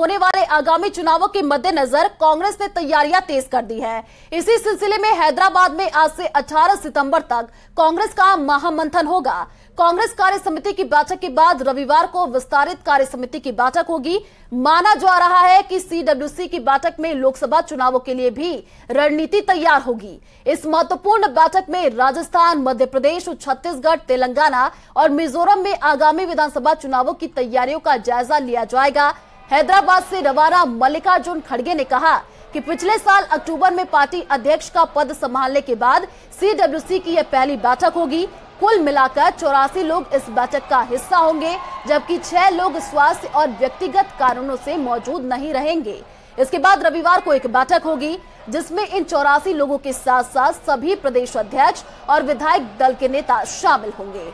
होने वाले आगामी चुनावों के मद्देनजर कांग्रेस ने तैयारियां तेज कर दी है। इसी सिलसिले में हैदराबाद में आज से 18 सितंबर तक कांग्रेस का महामंथन होगा। कांग्रेस कार्य समिति की बैठक के बाद रविवार को विस्तारित कार्य समिति की बैठक होगी। माना जा रहा है कि सीडब्ल्यूसी की बैठक में लोकसभा चुनावों के लिए भी रणनीति तैयार होगी। इस महत्वपूर्ण बैठक में राजस्थान, मध्य प्रदेश, छत्तीसगढ़, तेलंगाना और मिजोरम में आगामी विधानसभा चुनावों की तैयारियों का जायजा लिया जाएगा। हैदराबाद से रवाना मल्लिकार्जुन खड़गे ने कहा कि पिछले साल अक्टूबर में पार्टी अध्यक्ष का पद संभालने के बाद सीडब्ल्यूसी की यह पहली बैठक होगी। कुल मिलाकर 84 लोग इस बैठक का हिस्सा होंगे, जबकि 6 लोग स्वास्थ्य और व्यक्तिगत कारणों से मौजूद नहीं रहेंगे। इसके बाद रविवार को एक बैठक होगी जिसमें इन 84 लोगों के साथ साथ सभी प्रदेश अध्यक्ष और विधायक दल के नेता शामिल होंगे।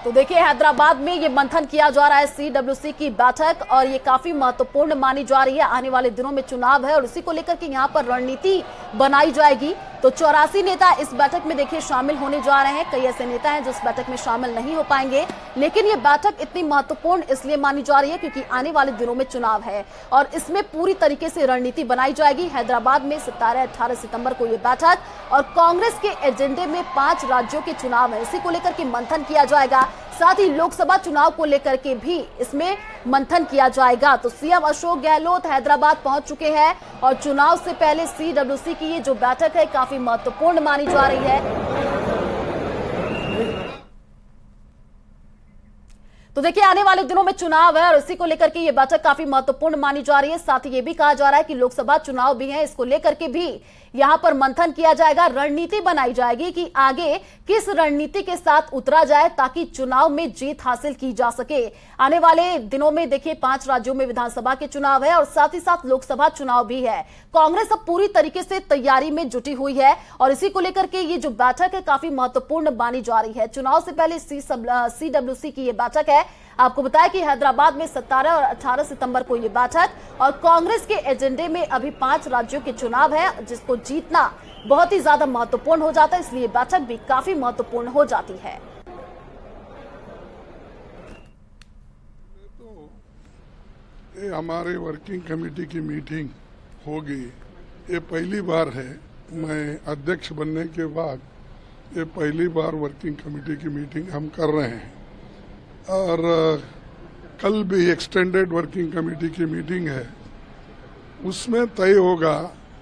तो देखिए, हैदराबाद में ये मंथन किया जा रहा है सीडब्ल्यूसी की बैठक, और ये काफी महत्वपूर्ण मानी जा रही है। आने वाले दिनों में चुनाव है और इसी को लेकर के यहाँ पर रणनीति बनाई जाएगी। तो 84 नेता इस बैठक में देखिए शामिल होने जा रहे हैं। कई ऐसे नेता हैं जो इस बैठक में शामिल नहीं हो पाएंगे, लेकिन ये बैठक इतनी महत्वपूर्ण इसलिए मानी जा रही है क्योंकि आने वाले दिनों में चुनाव है और इसमें पूरी तरीके से रणनीति बनाई जाएगी। हैदराबाद में 17-18 सितंबर को ये बैठक, और कांग्रेस के एजेंडे में 5 राज्यों के चुनाव है, इसी को लेकर के मंथन किया जाएगा। साथ ही लोकसभा चुनाव को लेकर के भी इसमें मंथन किया जाएगा। तो सीएम अशोक गहलोत हैदराबाद पहुंच चुके हैं और चुनाव से पहले सीडब्ल्यूसी की ये जो बैठक है काफी महत्वपूर्ण मानी जा रही है। तो देखिए, आने वाले दिनों में चुनाव है और इसी को लेकर के ये बैठक काफी महत्वपूर्ण मानी जा रही है। साथ ही ये भी कहा जा रहा है कि लोकसभा चुनाव भी है, इसको लेकर के भी यहां पर मंथन किया जाएगा, रणनीति बनाई जाएगी कि आगे किस रणनीति के साथ उतरा जाए ताकि चुनाव में जीत हासिल की जा सके। आने वाले दिनों में देखिए 5 राज्यों में विधानसभा के चुनाव है और साथ ही साथ लोकसभा चुनाव भी है। कांग्रेस अब पूरी तरीके से तैयारी में जुटी हुई है और इसी को लेकर के ये जो बैठक है काफी महत्वपूर्ण मानी जा रही है। चुनाव से पहले सीडब्ल्यूसी की ये बैठक है। आपको बताया कि हैदराबाद में 17 और 18 सितंबर को ये बैठक, और कांग्रेस के एजेंडे में अभी 5 राज्यों के चुनाव है जिसको जीतना बहुत ही ज्यादा महत्वपूर्ण हो जाता है, इसलिए बैठक भी काफी महत्वपूर्ण हो जाती है। तो ये हमारी वर्किंग कमेटी की मीटिंग होगी, ये पहली बार है। मैं अध्यक्ष बनने के बाद ये पहली बार वर्किंग कमेटी की मीटिंग हम कर रहे हैं और कल भी एक्सटेंडेड वर्किंग कमेटी की मीटिंग है, उसमें तय होगा।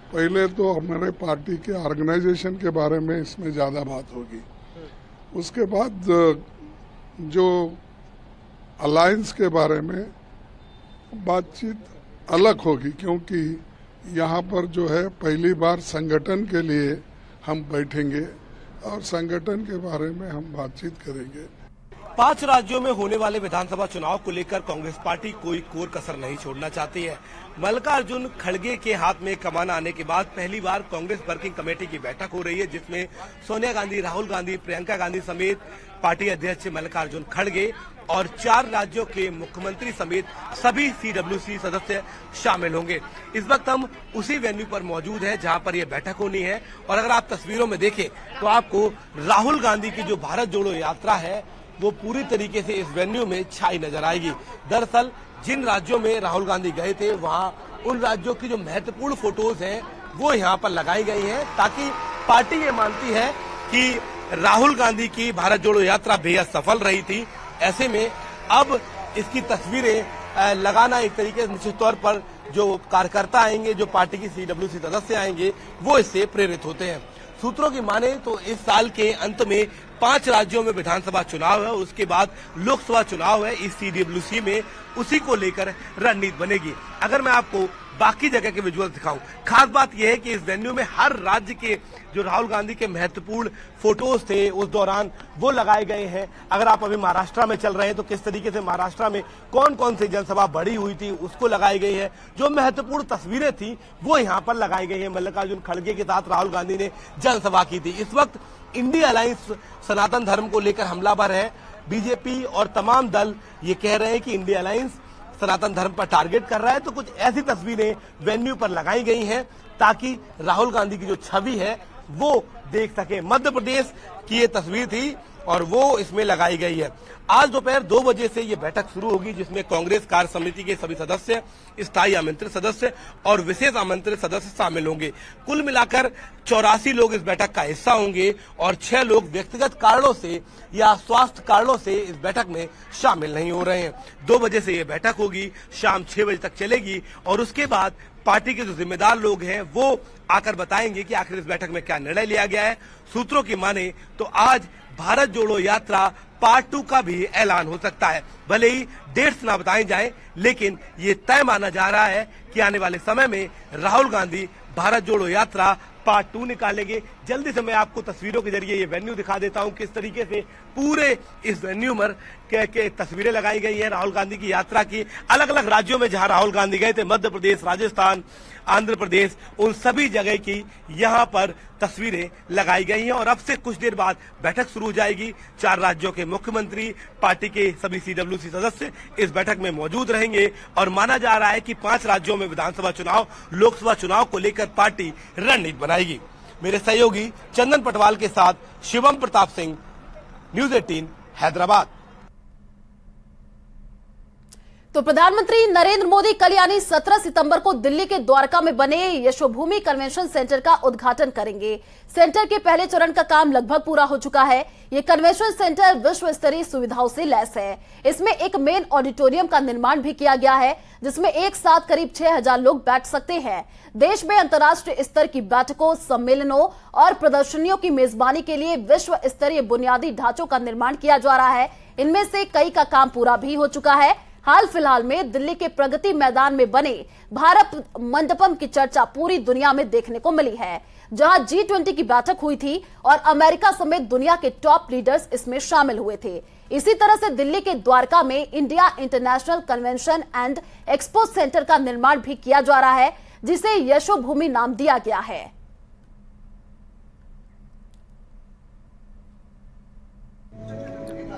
पहले तो हमारे पार्टी के ऑर्गेनाइजेशन के बारे में इसमें ज़्यादा बात होगी, उसके बाद जो अलायंस के बारे में बातचीत अलग होगी, क्योंकि यहाँ पर जो है पहली बार संगठन के लिए हम बैठेंगे और संगठन के बारे में हम बातचीत करेंगे। 5 राज्यों में होने वाले विधानसभा चुनाव को लेकर कांग्रेस पार्टी कोई कोर कसर नहीं छोड़ना चाहती है। मल्लिकार्जुन खड़गे के हाथ में कमान आने के बाद पहली बार कांग्रेस वर्किंग कमेटी की बैठक हो रही है, जिसमें सोनिया गांधी, राहुल गांधी, प्रियंका गांधी समेत पार्टी अध्यक्ष मल्लिकार्जुन खड़गे और 4 राज्यों के मुख्यमंत्री समेत सभी सीडब्ल्यूसी सदस्य शामिल होंगे। इस वक्त हम उसी वेन्यू पर मौजूद हैं जहां पर यह बैठक होनी है, और अगर आप तस्वीरों में देखें तो आपको राहुल गांधी की जो भारत जोड़ो यात्रा है वो पूरी तरीके से इस वेन्यू में छाई नजर आएगी। दरअसल जिन राज्यों में राहुल गांधी गए थे वहां उन राज्यों की जो महत्वपूर्ण फोटोज हैं वो यहाँ पर लगाई गई हैं, ताकि पार्टी ये मानती है कि राहुल गांधी की भारत जोड़ो यात्रा बेहद सफल रही थी। ऐसे में अब इसकी तस्वीरें लगाना एक तरीके से निश्चित तौर पर जो कार्यकर्ता आएंगे, जो पार्टी की सीडब्ल्यूसी सदस्य आएंगे, वो इससे प्रेरित होते हैं। सूत्रों की माने तो इस साल के अंत में 5 राज्यों में विधानसभा चुनाव है, उसके बाद लोकसभा चुनाव है। इस सीडब्ल्यूसी में उसी को लेकर रणनीति बनेगी। अगर मैं आपको बाकी जगह के विजुअल दिखाऊं, खास बात यह है कि इस वेन्यू में हर राज्य के जो राहुल गांधी के महत्वपूर्ण फोटोज थे उस दौरान वो लगाए गए हैं। अगर आप अभी महाराष्ट्र में चल रहे हैं तो किस तरीके से महाराष्ट्र में कौन कौन सी जनसभा बड़ी हुई थी उसको लगाई गई है। जो महत्वपूर्ण तस्वीरें थी वो यहाँ पर लगाई गई है। मल्लिकार्जुन खड़गे के साथ राहुल गांधी ने जनसभा की थी। इस वक्त इंडिया अलायंस सनातन धर्म को लेकर हमलावर है। बीजेपी और तमाम दल ये कह रहे हैं कि इंडिया अलायंस सनातन धर्म पर टारगेट कर रहा है, तो कुछ ऐसी तस्वीरें वेन्यू पर लगाई गई हैं ताकि राहुल गांधी की जो छवि है वो देख सके। मध्य प्रदेश की ये तस्वीर थी और वो इसमें लगाई गई है। आज दोपहर 2 बजे से ये बैठक शुरू होगी, जिसमें कांग्रेस कार्य समिति के सभी सदस्य, स्थायी आमंत्रित सदस्य और विशेष आमंत्रित सदस्य शामिल होंगे। कुल मिलाकर 84 लोग इस बैठक का हिस्सा होंगे और 6 लोग व्यक्तिगत कारणों से या स्वास्थ्य कारणों से इस बैठक में शामिल नहीं हो रहे हैं। 2 बजे से ये बैठक होगी, शाम 6 बजे तक चलेगी और उसके बाद पार्टी के जो जिम्मेदार लोग हैं वो आकर बताएंगे कि आखिर इस बैठक में क्या निर्णय लिया गया है। सूत्रों की माने तो आज भारत जोड़ो यात्रा पार्ट 2 का भी ऐलान हो सकता है। भले ही डेट्स ना बताई जाएं, लेकिन ये तय माना जा रहा है कि आने वाले समय में राहुल गांधी भारत जोड़ो यात्रा पार्ट 2 निकालेंगे। जल्दी से मैं आपको तस्वीरों के जरिए ये वेन्यू दिखा देता हूं, किस तरीके से पूरे इस वेन्यू पर के तस्वीरें लगाई गई हैं राहुल गांधी की यात्रा की। अलग अलग राज्यों में जहां राहुल गांधी गए थे, मध्य प्रदेश, राजस्थान, आंध्र प्रदेश, उन सभी जगह की यहां पर तस्वीरें लगाई गई हैं और अब से कुछ देर बाद बैठक शुरू हो जाएगी। 4 राज्यों के मुख्यमंत्री, पार्टी के सभी CWC सदस्य इस बैठक में मौजूद रहेंगे और माना जा रहा है कि 5 राज्यों में विधानसभा चुनाव, लोकसभा चुनाव को लेकर पार्टी रणनीति बनाएगी। मेरे सहयोगी चंदन पटवाल के साथ शिवम प्रताप सिंह, न्यूज़ 18 हैदराबाद। तो प्रधानमंत्री नरेंद्र मोदी कल यानी 17 सितंबर को दिल्ली के द्वारका में बने यशोभूमि कन्वेंशन सेंटर का उद्घाटन करेंगे। सेंटर के पहले चरण का काम लगभग पूरा हो चुका है। ये कन्वेंशन सेंटर विश्व स्तरीय सुविधाओं से लैस है। इसमें एक मेन ऑडिटोरियम का निर्माण भी किया गया है, जिसमें एक साथ करीब 6000 लोग बैठ सकते हैं। देश में अंतर्राष्ट्रीय स्तर की बैठकों, सम्मेलनों और प्रदर्शनियों की मेजबानी के लिए विश्व स्तरीय बुनियादी ढांचों का निर्माण किया जा रहा है। इनमें से कई का काम पूरा भी हो चुका है। हाल फिलहाल में दिल्ली के प्रगति मैदान में बने भारत मंडपम की चर्चा पूरी दुनिया में देखने को मिली है, जहां G20 की बैठक हुई थी और अमेरिका समेत दुनिया के टॉप लीडर्स इसमें शामिल हुए थे। इसी तरह से दिल्ली के द्वारका में India international convention and expo centre का निर्माण भी किया जा रहा है, जिसे यशोभूमि नाम दिया गया है।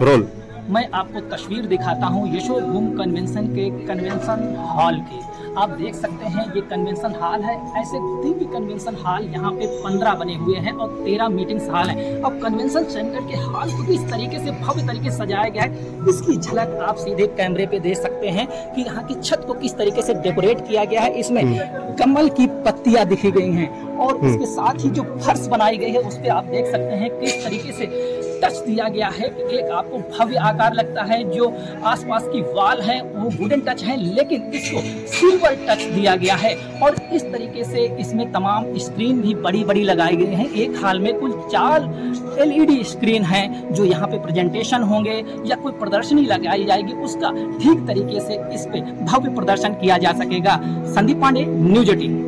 रोल मैं आपको तस्वीर दिखाता हूं यशोभूमि कन्वेंशन के कन्वेंशन हॉल की। आप देख सकते हैं ये कन्वेंशन हॉल है। ऐसे दिव्य कन्वेंशन हॉल यहाँ पे 15 बने हुए हैं और 13 मीटिंग्स हॉल हैं। अब कन्वेंशन सेंटर के हॉल को इस तरीके से भव्य तरीके से सजाया गया है, इसकी झलक आप सीधे कैमरे पे देख सकते हैं कि यहाँ की छत को किस तरीके से डेकोरेट किया गया है। इसमें कमल की पत्तियां दिखी गई हैं और इसके साथ ही जो फर्श बनाई गई है उस पर आप देख सकते हैं किस तरीके से टच दिया गया है। एक आपको भव्य आकार लगता है, जो आसपास की वॉल है वो वुडन टच है, लेकिन इसको सिल्वर टच दिया गया है और इस तरीके से इसमें तमाम स्क्रीन भी बड़ी बड़ी लगाई गई हैं। एक हाल में कुल 4 LED स्क्रीन हैं जो यहाँ पे प्रेजेंटेशन होंगे या कोई प्रदर्शनी लगाई जाएगी, उसका ठीक तरीके से इस पे भव्य प्रदर्शन किया जा सकेगा। संदीप पांडे, न्यूज़ 18।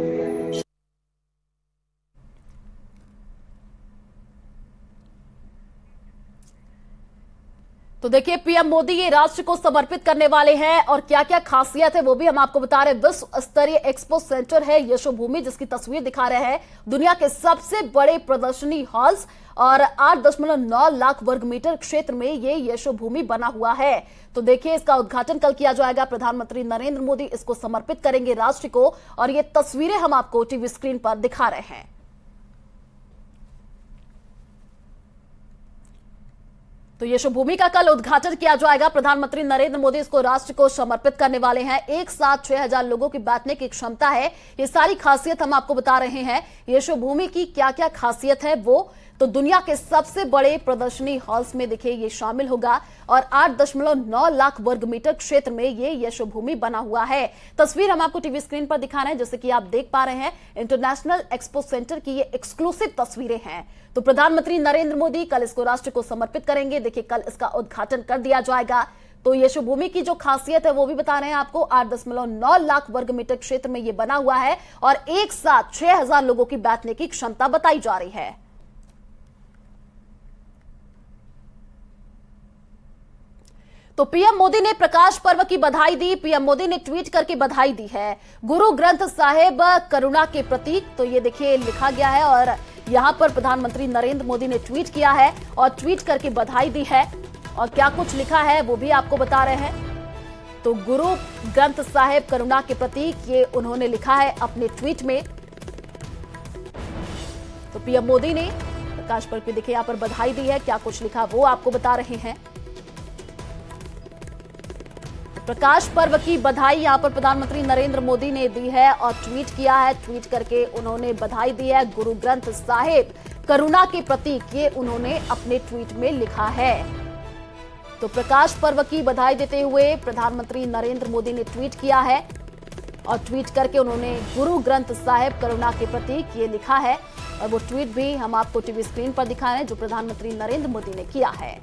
तो देखिए, पीएम मोदी ये राष्ट्र को समर्पित करने वाले हैं और क्या क्या खासियत है वो भी हम आपको बता रहे हैं। विश्व स्तरीय एक्सपो सेंटर है यशोभूमि, जिसकी तस्वीर दिखा रहे हैं। दुनिया के सबसे बड़े प्रदर्शनी हॉल्स और 8.9 लाख वर्ग मीटर क्षेत्र में ये यशोभूमि बना हुआ है। तो देखिए, इसका उद्घाटन कल किया जाएगा। प्रधानमंत्री नरेंद्र मोदी इसको समर्पित करेंगे राष्ट्र को और ये तस्वीरें हम आपको टीवी स्क्रीन पर दिखा रहे हैं। तो यशोभूमि का कल उद्घाटन किया जाएगा। प्रधानमंत्री नरेंद्र मोदी इसको राष्ट्र को समर्पित करने वाले हैं। एक साथ 6000 लोगों की बैठने की क्षमता है। ये सारी खासियत हम आपको बता रहे हैं। यशोभूमि की क्या क्या खासियत है वो तो दुनिया के सबसे बड़े प्रदर्शनी हॉल्स में देखिए ये शामिल होगा और 8.9 लाख वर्ग मीटर क्षेत्र में ये यशोभूमि बना हुआ है। तस्वीर हम आपको टीवी स्क्रीन पर दिखा रहे हैं, जैसे कि आप देख पा रहे हैं। इंटरनेशनल एक्सपो सेंटर की ये एक्सक्लूसिव तस्वीरें हैं। तो प्रधानमंत्री नरेंद्र मोदी कल इसको राष्ट्र को समर्पित करेंगे। देखिए, कल इसका उद्घाटन कर दिया जाएगा। तो यशोभूमि की जो खासियत है वो भी बता रहे हैं आपको। 8.9 लाख वर्ग मीटर क्षेत्र में ये बना हुआ है और एक साथ 6000 लोगों की बैठने की क्षमता बताई जा रही है। तो पीएम मोदी ने प्रकाश पर्व की बधाई दी। पीएम मोदी ने ट्वीट करके बधाई दी है। गुरु ग्रंथ साहिब करुणा के प्रतीक, तो ये देखिए लिखा गया है और यहां पर प्रधानमंत्री नरेंद्र मोदी ने ट्वीट किया है और ट्वीट करके बधाई दी है। और क्या कुछ लिखा है वो भी आपको बता रहे हैं। तो गुरु ग्रंथ साहिब करुणा के प्रतीक, ये उन्होंने लिखा है अपने ट्वीट में। तो पीएम मोदी ने प्रकाश पर्व की देखिए यहाँ पर बधाई दी है, क्या कुछ लिखा वो आपको बता रहे हैं। प्रकाश पर्व की बधाई यहाँ पर प्रधानमंत्री नरेंद्र मोदी ने दी है और ट्वीट किया है। ट्वीट करके उन्होंने बधाई दी है। गुरु ग्रंथ साहिब करुणा के प्रतीक, ये उन्होंने अपने ट्वीट में लिखा है। तो प्रकाश पर्व की बधाई देते हुए प्रधानमंत्री नरेंद्र मोदी ने ट्वीट किया है और ट्वीट करके उन्होंने गुरु ग्रंथ साहिब करुणा के प्रतीक ये लिखा है। और वो ट्वीट भी हम आपको टीवी स्क्रीन पर दिखा रहे हैं जो प्रधानमंत्री नरेंद्र मोदी ने किया है।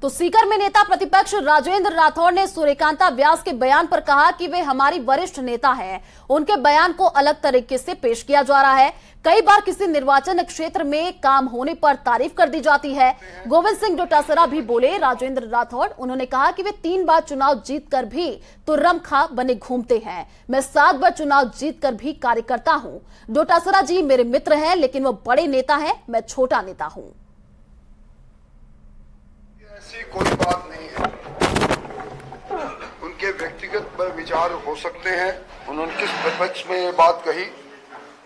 तो सीकर में नेता प्रतिपक्ष राजेंद्र राठौड़ ने सूर्यकांता व्यास के बयान पर कहा कि वे हमारी वरिष्ठ नेता हैं। उनके बयान को अलग तरीके से पेश किया जा रहा है। कई बार किसी निर्वाचन क्षेत्र में काम होने पर तारीफ कर दी जाती है। गोविंद सिंह डोटासरा भी बोले राजेंद्र राठौड़। उन्होंने कहा कि वे 3 बार चुनाव जीतकर भी तुर्रम खा बने घूमते हैं। मैं 7 बार चुनाव जीतकर भी कार्यकर्ता हूं। डोटासरा जी मेरे मित्र हैं, लेकिन वो बड़े नेता हैं, मैं छोटा नेता हूं। ऐसी कोई बात नहीं है। उनके व्यक्तिगत विचार हो सकते हैं। उन्होंने किस परिप्रेक्ष्य में ये बात कही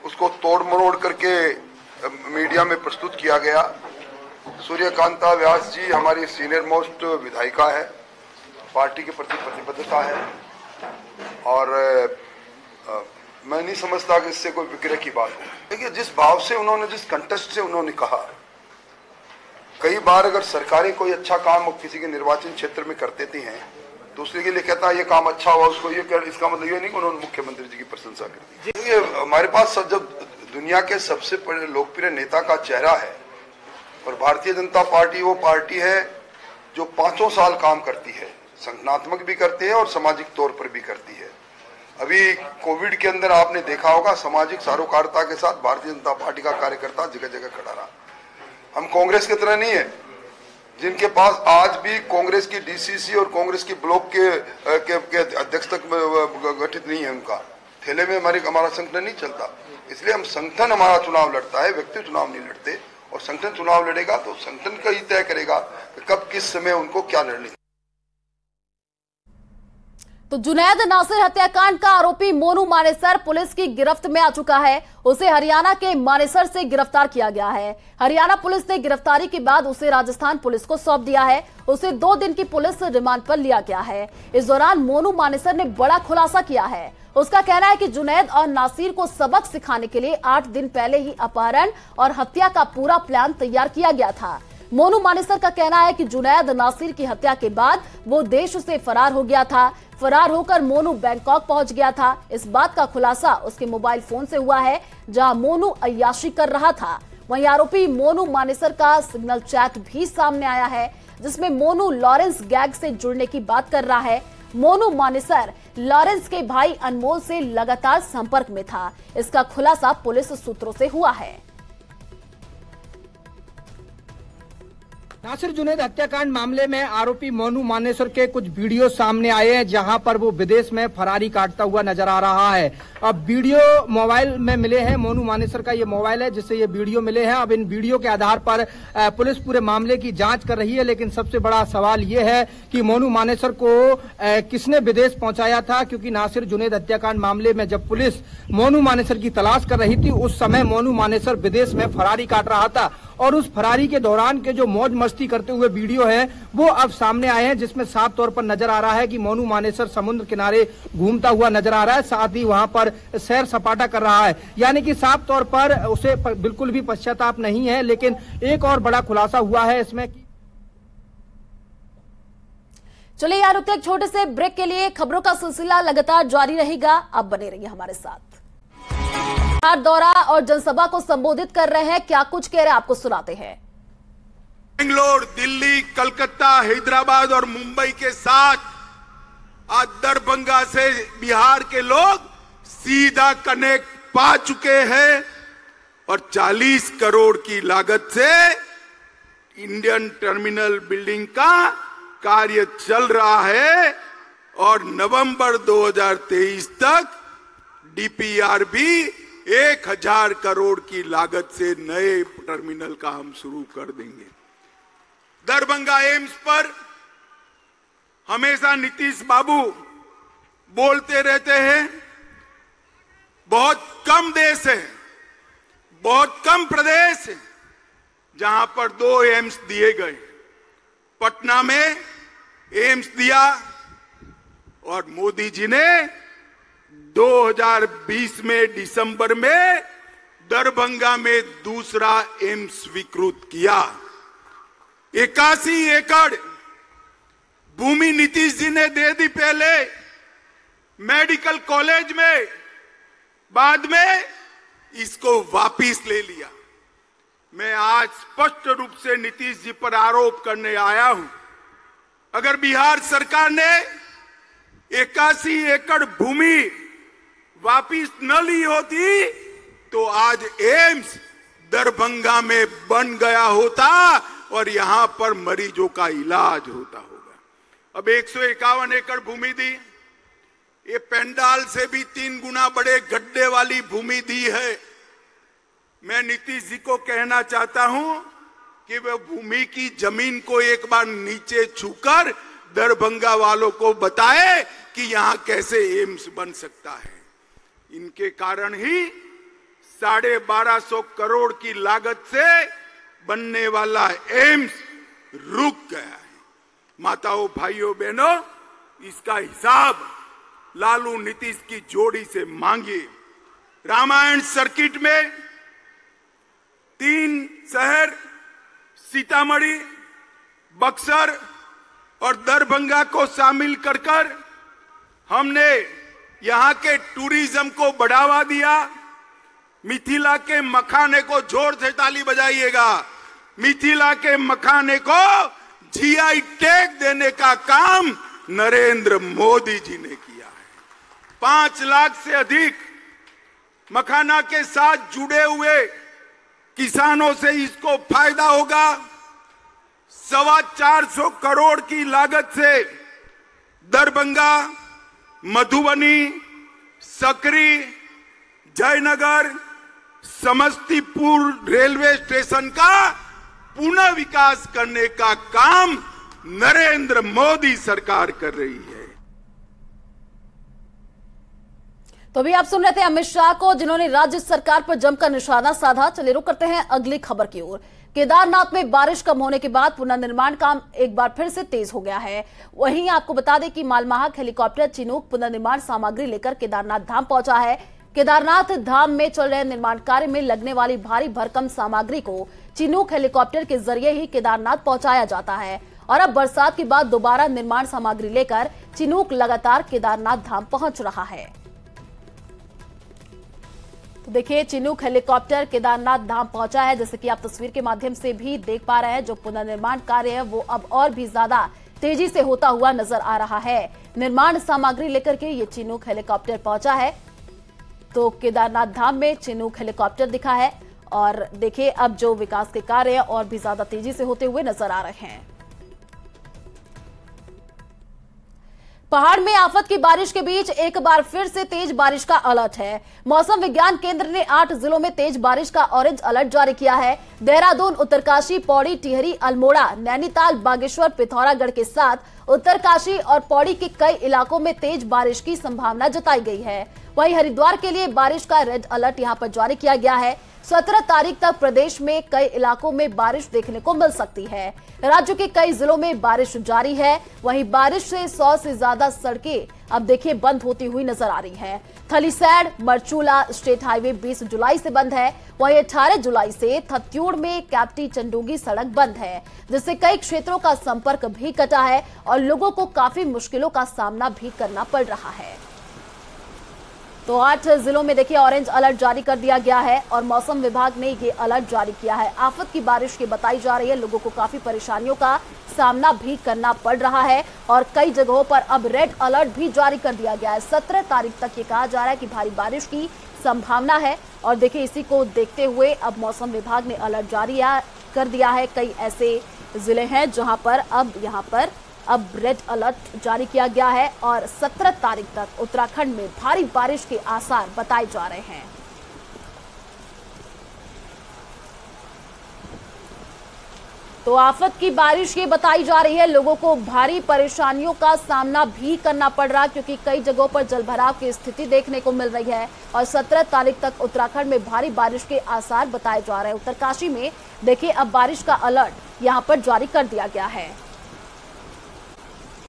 उसको तोड़ मरोड़ करके मीडिया में प्रस्तुत किया गया। सूर्यकांता व्यास जी हमारी सीनियर मोस्ट विधायिका है, पार्टी के प्रति प्रतिबद्धता है और मैं नहीं समझता कि इससे कोई विक्रय की बात हो। देखिए जिस भाव से उन्होंने, जिस कंटेस्ट से उन्होंने कहा, कई बार अगर सरकारें कोई अच्छा काम किसी के निर्वाचन क्षेत्र में कर देती हैं तो उसके लिए कहता है ये काम अच्छा हुआ, उसको ये कर, इसका मतलब ये नहीं कि उन्होंने मुख्यमंत्री जी की प्रशंसा कर दी। ये हमारे पास जब दुनिया के सबसे बड़े लोकप्रिय नेता का चेहरा है और भारतीय जनता पार्टी वो पार्टी है जो 5 साल काम करती है, संगठनात्मक भी करती है और सामाजिक तौर पर भी करती है। अभी कोविड के अंदर आपने देखा होगा सामाजिक सारोकारिता के साथ भारतीय जनता पार्टी का कार्यकर्ता जगह जगह खड़ा रहा। हम कांग्रेस की तरह नहीं है जिनके पास आज भी कांग्रेस की डीसीसी और कांग्रेस की ब्लॉक के अध्यक्ष तक गठित नहीं है। उनका थैले में हमारा संगठन नहीं चलता। इसलिए हम संगठन हमारा चुनाव लड़ता है, व्यक्ति चुनाव नहीं लड़ते। और संगठन चुनाव लड़ेगा तो संगठन का ही तय करेगा कि कब किस समय उनको क्या लड़नी। तो जुनैद नासिर हत्याकांड का आरोपी मोनू मानेसर पुलिस की गिरफ्त में आ चुका है। उसे हरियाणा के मानेसर से गिरफ्तार किया गया है। हरियाणा पुलिस ने गिरफ्तारी के बाद उसे राजस्थान पुलिस को सौंप दिया है। उसे 2 दिन की पुलिस रिमांड पर लिया गया है। इस दौरान मोनू मानेसर ने बड़ा खुलासा किया है। उसका कहना है कि जुनैद और नासिर को सबक सिखाने के लिए 8 दिन पहले ही अपहरण और हत्या का पूरा प्लान तैयार किया गया था। मोनू मानेसर का कहना है कि जुनैद नासिर की हत्या के बाद वो देश से फरार हो गया था। फरार होकर मोनू बैंकॉक पहुंच गया था। इस बात का खुलासा उसके मोबाइल फोन से हुआ है जहां मोनू अय्याशी कर रहा था। वहीं आरोपी मोनू मानेसर का सिग्नल चैट भी सामने आया है जिसमें मोनू लॉरेंस गैंग से जुड़ने की बात कर रहा है। मोनू मानेसर लॉरेंस के भाई अनमोल से लगातार संपर्क में था। इसका खुलासा पुलिस सूत्रों से हुआ है। नासिर जुनैद हत्याकांड मामले में आरोपी मोनू मानेसर के कुछ वीडियो सामने आए हैं जहां पर वो विदेश में फरारी काटता हुआ नजर आ रहा है। अब वीडियो मोबाइल में मिले हैं। मोनू मानेसर का ये मोबाइल है जिससे ये वीडियो मिले हैं। अब इन वीडियो के आधार पर पुलिस पूरे मामले की जांच कर रही है। लेकिन सबसे बड़ा सवाल ये है कि मोनू मानेसर को किसने विदेश पहुंचाया था, क्योंकि नासिर जुनैद हत्याकांड मामले में जब पुलिस मोनू मानेसर की तलाश कर रही थी उस समय मोनू मानेसर विदेश में फरारी काट रहा था और उस फरारी के दौरान के जो मौज मस्ती करते हुए वीडियो है वो अब सामने आए हैं जिसमें साफ तौर पर नजर आ रहा है कि मोनू मानेसर समुद्र किनारे घूमता हुआ नजर आ रहा है, साथ ही वहां पर सैर सपाटा कर रहा है। यानी कि साफ तौर पर उसे बिल्कुल भी पश्चाताप नहीं है। लेकिन एक और बड़ा खुलासा हुआ है इसमें। चलिए यार रुकते एक छोटे से ब्रेक के लिए। खबरों का सिलसिला लगातार जारी रहेगा, आप बने रहिए हमारे साथ। दौरा और जनसभा को संबोधित कर रहे हैं, क्या कुछ कह रहे हैं आपको सुनाते हैं। बेंगलोर, दिल्ली, कलकत्ता, हैदराबाद और मुंबई के साथ आज दरभंगा से बिहार के लोग सीधा कनेक्ट पा चुके हैं और 40 करोड़ की लागत से इंडियन टर्मिनल बिल्डिंग का कार्य चल रहा है और नवंबर 2023 तक डीपीआर भी 1000 करोड़ की लागत से नए टर्मिनल का हम शुरू कर देंगे। दरभंगा एम्स पर हमेशा नीतीश बाबू बोलते रहते हैं, बहुत कम देश है, बहुत कम प्रदेश है जहां पर 2 एम्स दिए गए। पटना में एम्स दिया और मोदी जी ने 2020 में दिसंबर में दरभंगा में दूसरा एम्स स्वीकृत किया। 81 एकड़ भूमि नीतीश जी ने दे दी पहले मेडिकल कॉलेज में, बाद में इसको वापिस ले लिया। मैं आज स्पष्ट रूप से नीतीश जी पर आरोप करने आया हूं, अगर बिहार सरकार ने 81 एकड़ भूमि वापिस न ली होती तो आज एम्स दरभंगा में बन गया होता और यहां पर मरीजों का इलाज होता होगा। अब 151 एकड़ भूमि दी, ये पेंडाल से भी 3 गुना बड़े गड्ढे वाली भूमि दी है। मैं नीतीश जी को कहना चाहता हूं कि वे भूमि की जमीन को एक बार नीचे छूकर दरभंगा वालों को बताए कि यहां कैसे एम्स बन सकता है। इनके कारण ही 1250 करोड़ की लागत से बनने वाला एम्स रुक गया है। माताओं, भाइयों, बहनों, इसका हिसाब लालू नीतीश की जोड़ी से मांगिए। रामायण सर्किट में 3 शहर सीतामढ़ी, बक्सर और दरभंगा को शामिल कर हमने यहां के टूरिज्म को बढ़ावा दिया। मिथिला के मखाने को, जोर से ताली बजाइएगा, मिथिला के मखाने को जीआई टैग देने का काम नरेंद्र मोदी जी ने किया है। 5 लाख से अधिक मखाना के साथ जुड़े हुए किसानों से इसको फायदा होगा। 425 करोड़ की लागत से दरभंगा, मधुबनी, सकरी, जयनगर, समस्तीपुर रेलवे स्टेशन का पुनः विकास करने का काम नरेंद्र मोदी सरकार कर रही है। तो अभी आप सुन रहे थे अमित शाह को, जिन्होंने राज्य सरकार पर जमकर निशाना साधा। चलिए रुक करते हैं अगली खबर की ओर। केदारनाथ में बारिश कम होने के बाद पुनर्निर्माण काम एक बार फिर से तेज हो गया है। वहीं आपको बता दें कि मालवाहक हेलीकॉप्टर चिनूक पुनर्निर्माण सामग्री लेकर केदारनाथ धाम पहुंचा है। केदारनाथ धाम में चल रहे निर्माण कार्य में लगने वाली भारी भरकम सामग्री को चिनूक हेलीकॉप्टर के जरिए ही केदारनाथ पहुंचाया जाता है और अब बरसात के बाद दोबारा निर्माण सामग्री लेकर चिनूक लगातार केदारनाथ धाम पहुंच रहा है। तो देखिए, चिनूक हेलीकॉप्टर केदारनाथ धाम पहुंचा है, जैसे कि आप तस्वीर के माध्यम से भी देख पा रहे हैं। जो पुनर्निर्माण कार्य है वो अब और भी ज्यादा तेजी से होता हुआ नजर आ रहा है। निर्माण सामग्री लेकर के ये चिनूक हेलीकॉप्टर पहुंचा है। तो केदारनाथ धाम में चिनूक हेलीकॉप्टर दिखा है और देखिए अब जो विकास के कार्य और भी ज्यादा तेजी से होते हुए नजर आ रहे हैं। पहाड़ में आफत की बारिश के बीच एक बार फिर से तेज बारिश का अलर्ट है। मौसम विज्ञान केंद्र ने 8 जिलों में तेज बारिश का ऑरेंज अलर्ट जारी किया है। देहरादून, उत्तरकाशी, पौड़ी, टिहरी, अल्मोड़ा, नैनीताल, बागेश्वर, पिथौरागढ़ के साथ उत्तरकाशी और पौड़ी के कई इलाकों में तेज बारिश की संभावना जताई गई है। वहीं हरिद्वार के लिए बारिश का रेड अलर्ट यहां पर जारी किया गया है। 17 तारीख तक प्रदेश में कई इलाकों में बारिश देखने को मिल सकती है। राज्य के कई जिलों में बारिश जारी है। वहीं बारिश से 100 से ज्यादा सड़कें अब देखिए बंद होती हुई नजर आ रही हैं। थलीसैंण मरचूला स्टेट हाईवे 20 जुलाई से बंद है। वहीं 18 जुलाई से थत्यूड़ में कैप्टी चंडोगी सड़क बंद है, जिससे कई क्षेत्रों का संपर्क भी कटा है और लोगों को काफी मुश्किलों का सामना भी करना पड़ रहा है। तो 8 जिलों में देखिए ऑरेंज अलर्ट जारी कर दिया गया है और मौसम विभाग ने ये अलर्ट जारी किया है। आफत की बारिश की बताई जा रही है, लोगों को काफी परेशानियों का सामना भी करना पड़ रहा है और कई जगहों पर अब रेड अलर्ट भी जारी कर दिया गया है। 17 तारीख तक ये कहा जा रहा है कि भारी बारिश की संभावना है और देखिए इसी को देखते हुए अब मौसम विभाग ने अलर्ट जारी कर दिया है। कई ऐसे जिले हैं जहां पर अब रेड अलर्ट जारी किया गया है और 17 तारीख तक उत्तराखंड में भारी बारिश के आसार बताए जा रहे हैं। तो आफत की बारिश ये बताई जा रही है, लोगों को भारी परेशानियों का सामना भी करना पड़ रहा, क्योंकि कई जगहों पर जलभराव की स्थिति देखने को मिल रही है और 17 तारीख तक उत्तराखंड में भारी बारिश के आसार बताए जा रहे हैं। उत्तरकाशी में देखिए अब बारिश का अलर्ट यहां पर जारी कर दिया गया है।